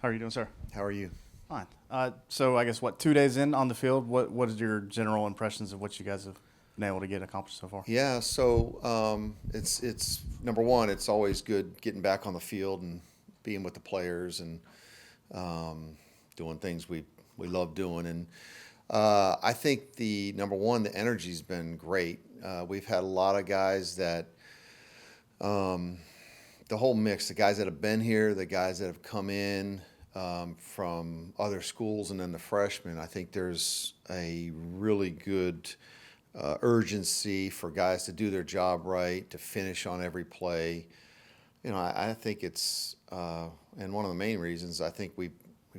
How are you doing, sir? How are you? Fine. So I guess 2 days in on the field, what is your general impressions of what you guys have been able to get accomplished so far? Yeah, so it's number one. It's always good getting back on the field and being with the players and doing things we love doing. And I think the number one, the energy's been great. We've had a lot of guys that the whole mix, the guys that have been here, the guys that have come in from other schools, and then the freshmen. I think there's a really good urgency for guys to do their job right, to finish on every play. I think it's, and one of the main reasons I think we've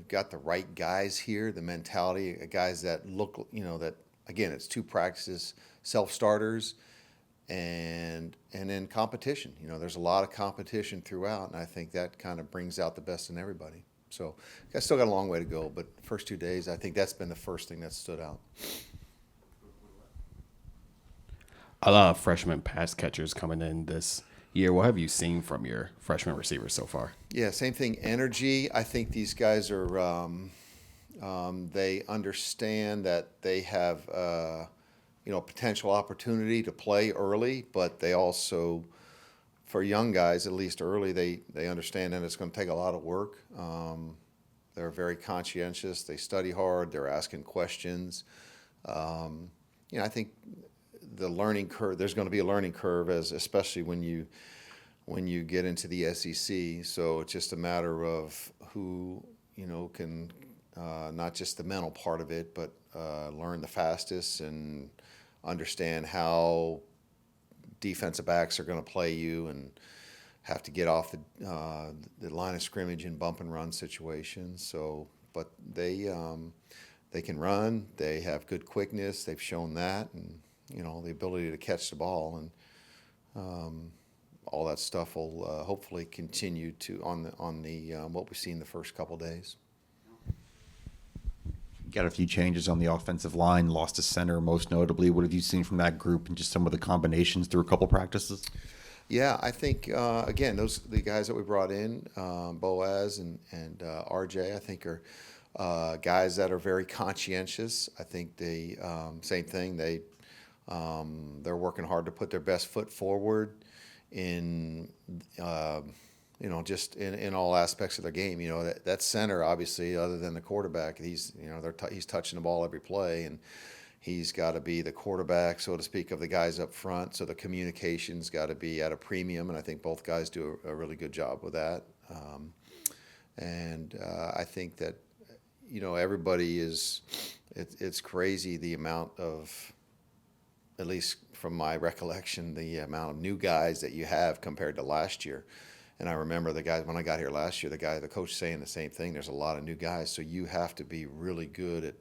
got the right guys here, the mentality, guys that look, that again, it's two practices, self starters, and then competition. There's a lot of competition throughout, and I think that kind of brings out the best in everybody. So I still got a long way to go, but first 2 days, I think that's been the first thing that stood out. A lot of freshman pass catchers coming in this year. What have you seen from your freshman receivers so far? Yeah, same thing. Energy. I think these guys are. They understand that they have potential opportunity to play early, but they also, for young guys at least early, they understand that it's going to take a lot of work. They're very conscientious. They study hard. They're asking questions. I think the learning curve. There's going to be a learning curve, especially when you get into the SEC. So it's just a matter of who can not just the mental part of it, but learn the fastest and understand how defensive backs are going to play you and have to get off the line of scrimmage in bump and run situations. So, but they can run. They have good quickness. They've shown that, and the ability to catch the ball, and all that stuff will hopefully continue to on the what we've seen the first couple days. Got a few changes on the offensive line, lost a center most notably. What have you seen from that group and just some of the combinations through a couple practices? Yeah, I think, again, the guys that we brought in, Boaz and RJ, I think are guys that are very conscientious. I think they, same thing, they're working hard to put their best foot forward in just in all aspects of their game. That center, obviously, other than the quarterback, he's touching the ball every play, and he's got to be the quarterback, so to speak, of the guys up front. So the communication's got to be at a premium, and I think both guys do a really good job with that. I think that everybody is. It's crazy the amount of, at least from my recollection, the amount of new guys that you have compared to last year. And I remember the guys, when I got here last year, the coach saying the same thing. There's a lot of new guys, so you have to be really good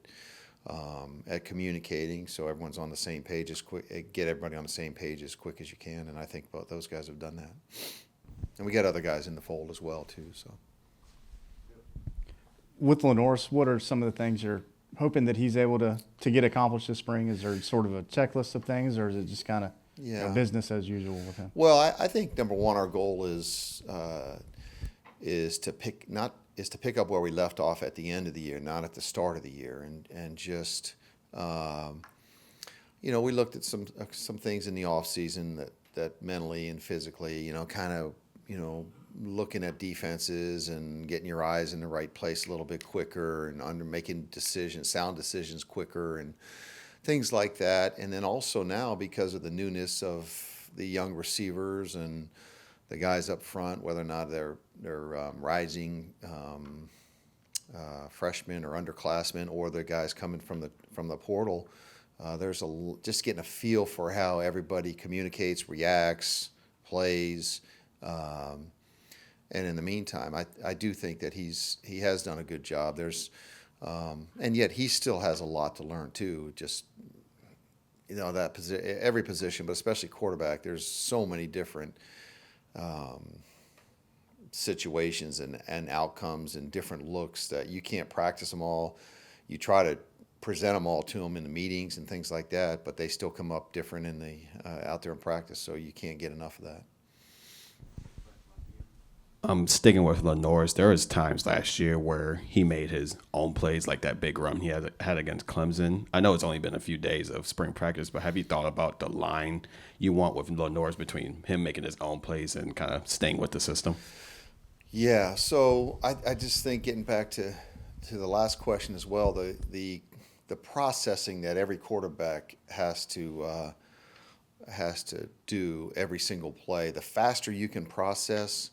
at communicating, so everyone's on the same page get everybody on the same page as quick as you can. And I think both those guys have done that. And we got other guys in the fold as well too. So With Lenoris, what are some of the things you're hoping that he's able to get accomplished this spring? Is there sort of a checklist of things, or is it just kind of business as usual with him? Well, I think number one, our goal is to pick up where we left off at the end of the year, not at the start of the year, and just we looked at some things in the off season that mentally and physically, kind of looking at defenses and getting your eyes in the right place a little bit quicker, and making sound decisions quicker, and things like that. And then also now, because of the newness of the young receivers and the guys up front, whether or not they're rising freshmen or underclassmen, or the guys coming from the portal, there's just getting a feel for how everybody communicates, reacts, plays. And in the meantime, I do think that he has done a good job. And yet he still has a lot to learn too. Just every position, but especially quarterback. There's so many different situations and outcomes and different looks that you can't practice them all. You try to present them all to them in the meetings and things like that, but they still come up different out there in practice. So you can't get enough of that. Sticking with Lenore's, there was times last year where he made his own plays, like that big run he had against Clemson. I know it's only been a few days of spring practice, but have you thought about the line you want with Lenore's between him making his own plays and kind of staying with the system? Yeah, so I just think getting back to the last question as well, the processing that every quarterback has to do every single play. The faster you can process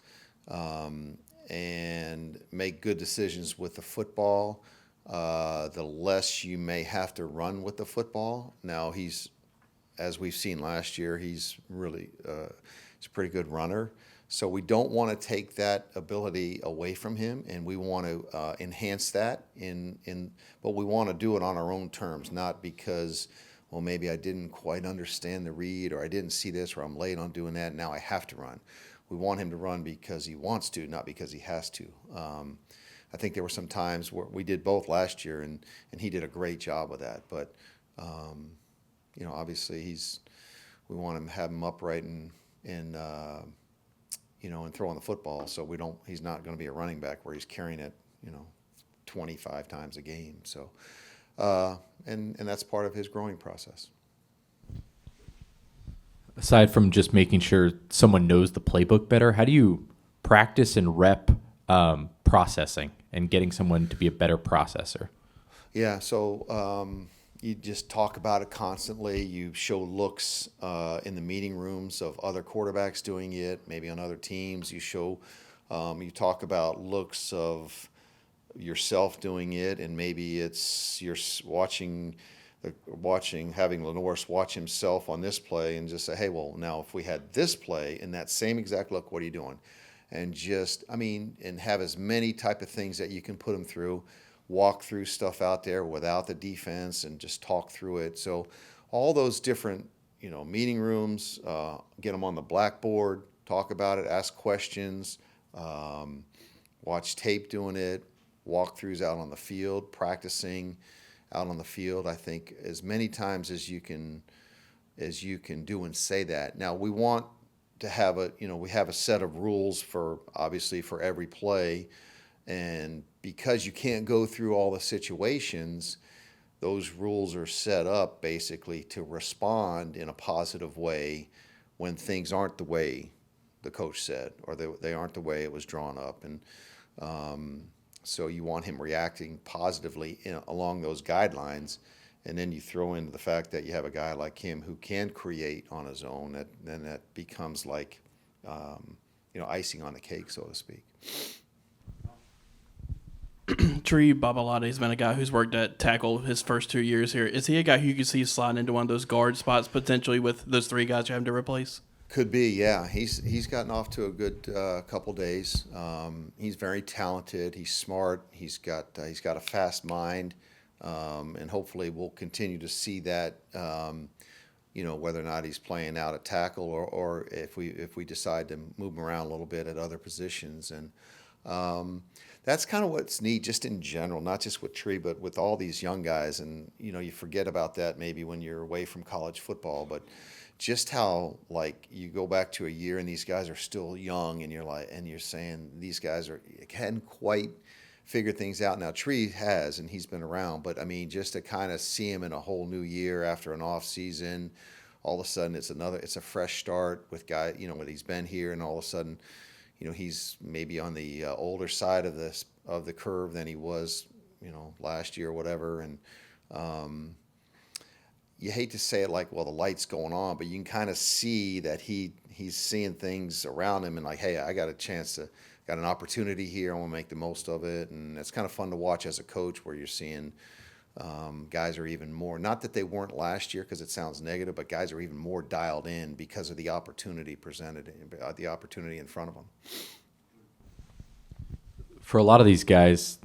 and make good decisions with the football, the less you may have to run with the football. Now as we've seen last year, he's really he's a pretty good runner. So we don't want to take that ability away from him, and we want to enhance that. But we want to do it on our own terms, not because, well, maybe I didn't quite understand the read, or I didn't see this, or I'm late on doing that. Now I have to run. We want him to run because he wants to, not because he has to. I think there were some times where we did both last year, and he did a great job with that. But obviously we want to have him upright and throwing the football. So he's not going to be a running back where he's carrying it, 25 times a game. So, and that's part of his growing process. Aside from just making sure someone knows the playbook better, how do you practice and rep processing and getting someone to be a better processor? Yeah, so you just talk about it constantly. You show looks in the meeting rooms of other quarterbacks doing it, maybe on other teams. You talk about looks of yourself doing it, and maybe it's you're having Lenore's watch himself on this play and just say, hey, well, now if we had this play in that same exact look, what are you doing? And and have as many type of things that you can put them through. Walk through stuff out there without the defense and just talk through it. So all those different, meeting rooms, get them on the blackboard, talk about it, ask questions, watch tape doing it, walkthroughs out on the field, practicing out on the field. I think as many times as you can do and say that. Now we want to have we have a set of rules obviously for every play. And because you can't go through all the situations, those rules are set up basically to respond in a positive way when things aren't the way the coach said, or they aren't the way it was drawn up. And so you want him reacting positively along those guidelines. And then you throw in the fact that you have a guy like him who can create on his own, then that becomes like, icing on the cake, so to speak. Babalott has been a guy who's worked at tackle his first 2 years here. Is he a guy who you can see sliding into one of those guard spots potentially with those three guys you're having to replace? Could be, yeah. He's gotten off to a good couple days. He's very talented. He's smart. He's got a fast mind, and hopefully we'll continue to see that. Whether or not he's playing out at tackle or if we decide to move him around a little bit at other positions. And that's kind of what's neat just in general, not just with Tree, but with all these young guys. And, you forget about that maybe when you're away from college football, but just how, you go back to a year and these guys are still young and you're saying these guys hadn't quite figured things out. Now, Tree has, and he's been around, but just to kind of see him in a whole new year after an off season, all of a sudden it's a fresh start with when he's been here, and all of a sudden, he's maybe on the older side of the curve than he was, last year or whatever. And you hate to say it the light's going on, but you can kind of see that he's seeing things around him and hey, I got an opportunity here. I want to make the most of it. And it's kind of fun to watch as a coach where you're seeing guys are even more, not that they weren't last year because it sounds negative, but guys are even more dialed in because of the opportunity presented, the opportunity in front of them. For a lot of these guys,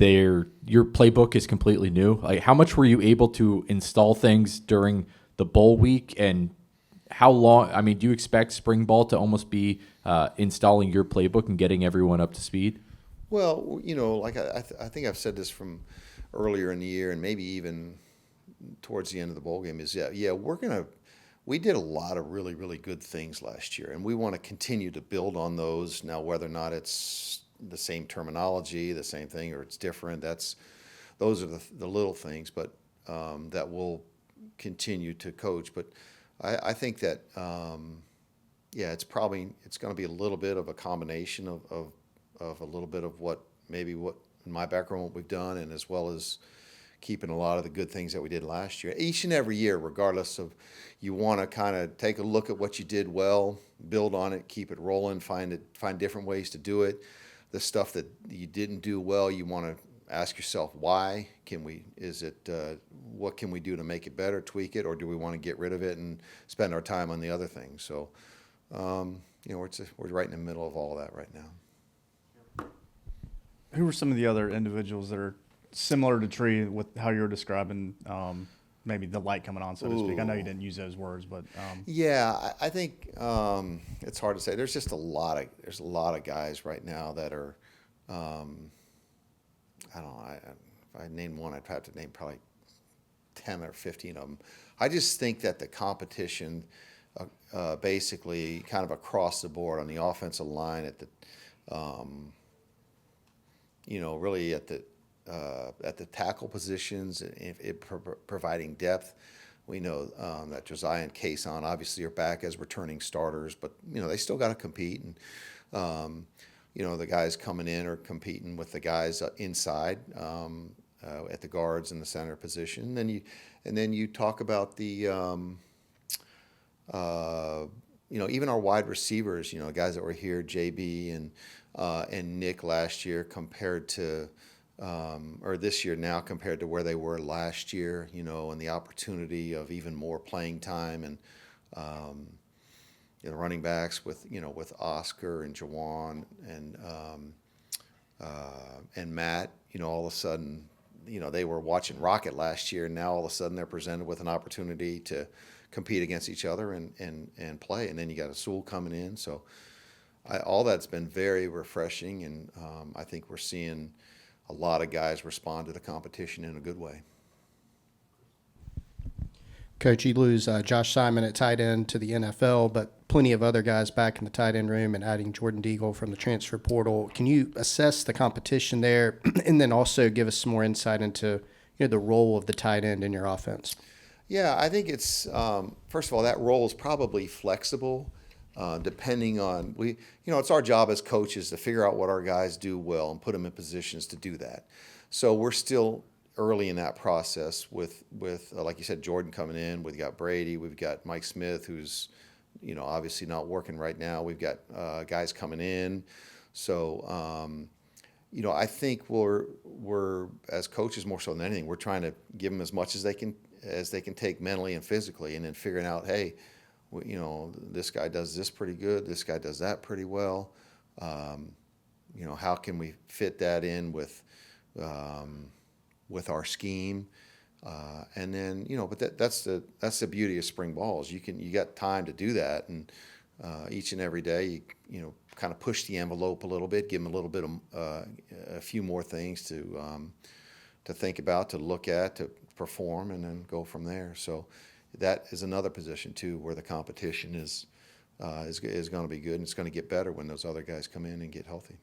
your playbook is completely new. How much were you able to install things during the bowl week, and how long? Do you expect spring ball to almost be installing your playbook and getting everyone up to speed? Well, I think I've said this from earlier in the year and maybe even towards the end of the bowl game is, we're we did a lot of really, really good things last year, and we want to continue to build on those. Now, whether or not it's the same terminology, the same thing, or it's different, those are the little things, but that we'll continue to coach. But I think that, yeah, it's going to be a little bit of a combination of a little bit of what in my background, what we've done, and as well as keeping a lot of the good things that we did last year. Each and every year, regardless of, you want to kind of take a look at what you did well, build on it, keep it rolling, find different ways to do it. The stuff that you didn't do well, you want to ask yourself why. What can we do to make it better, tweak it, or do we want to get rid of it and spend our time on the other things? So, we're right in the middle of all of that right now. Who are some of the other individuals that are similar to Tree with how you're describing maybe the light coming on, so to speak? I know you didn't use those words, but yeah, I think it's hard to say. There's just a lot of guys right now that are I don't know. If I named one, I'd have to name probably 10 or 15 of them. I just think that the competition, basically, kind of across the board on the offensive line, at the really at the tackle positions, providing depth. We know that Josiah and Kason obviously are back as returning starters, but they still got to compete, and the guys coming in are competing with the guys inside at the guards and the center position. And then you talk about the even our wide receivers, guys that were here, JB and Nick last year compared to or this year now compared to where they were last year, and the opportunity of even more playing time, and running backs with Oscar and Jawan and Matt, all of a sudden, they were watching Rocket last year, and now all of a sudden they're presented with an opportunity to compete against each other and play. And then you got a Sewell coming in. So all that's been very refreshing, and I think we're seeing a lot of guys respond to the competition in a good way. Coach, you lose Josh Simon at tight end to the NFL, but plenty of other guys back in the tight end room, and adding Jordan Deagle from the transfer portal. Can you assess the competition there, and then also give us some more insight into the role of the tight end in your offense? Yeah, I think it's first of all, that role is probably flexible, depending on it's our job as coaches to figure out what our guys do well and put them in positions to do that. So we're still early in that process with like you said, Jordan coming in. We've got Brady. We've got Mike Smith, who's obviously not working right now. We've got guys coming in. So I think we're as coaches, more so than anything, we're trying to give them as much as they can take mentally and physically, and then figuring out, hey, this guy does this pretty good. This guy does that pretty well. How can we fit that in with our scheme? And then, but that's the beauty of spring balls. You got time to do that, and each and every day, you kind of push the envelope a little bit, give them a little bit of a few more things to think about, to look at, to perform, and then go from there. So that is another position too, where the competition is going to be good, and it's going to get better when those other guys come in and get healthy.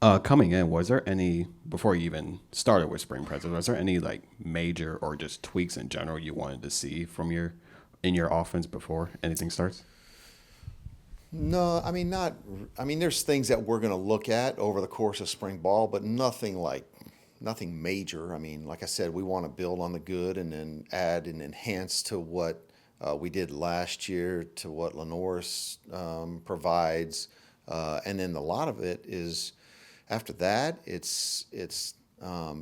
Coming in, was there any, before you even started with spring practice, was there any major or just tweaks in general you wanted to see from in your offense before anything starts? No, there's things that we're going to look at over the course of spring ball, but nothing major. Like I said, we want to build on the good and then add and enhance to what we did last year, to what Lenore's provides, and then a lot of it is. After that, it's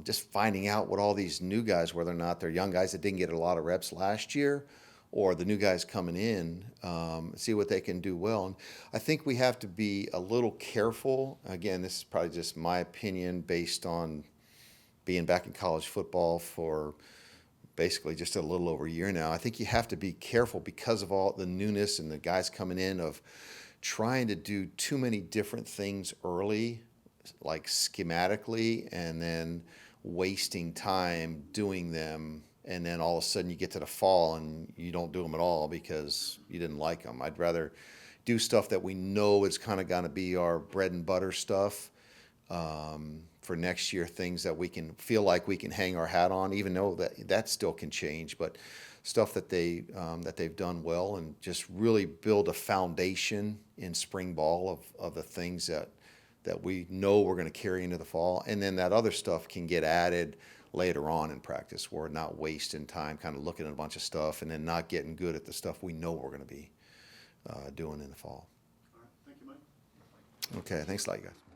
just finding out what all these new guys, whether or not they're young guys that didn't get a lot of reps last year, or the new guys coming in, see what they can do well. And I think we have to be a little careful. Again, this is probably just my opinion based on being back in college football for basically just a little over a year now. I think you have to be careful because of all the newness and the guys coming in, of trying to do too many different things early, like schematically, and then wasting time doing them and then all of a sudden you get to the fall and you don't do them at all because you didn't like them. I'd rather do stuff that we know is kind of going to be our bread and butter stuff for next year, things that we can feel like we can hang our hat on, even though that still can change, but stuff that they've done well, and just really build a foundation in spring ball of the things that we know we're going to carry into the fall, and then that other stuff can get added later on in practice. We're not wasting time kind of looking at a bunch of stuff and then not getting good at the stuff we know we're going to be doing in the fall. All right. Thank you, Mike. Okay, thanks a lot, you guys.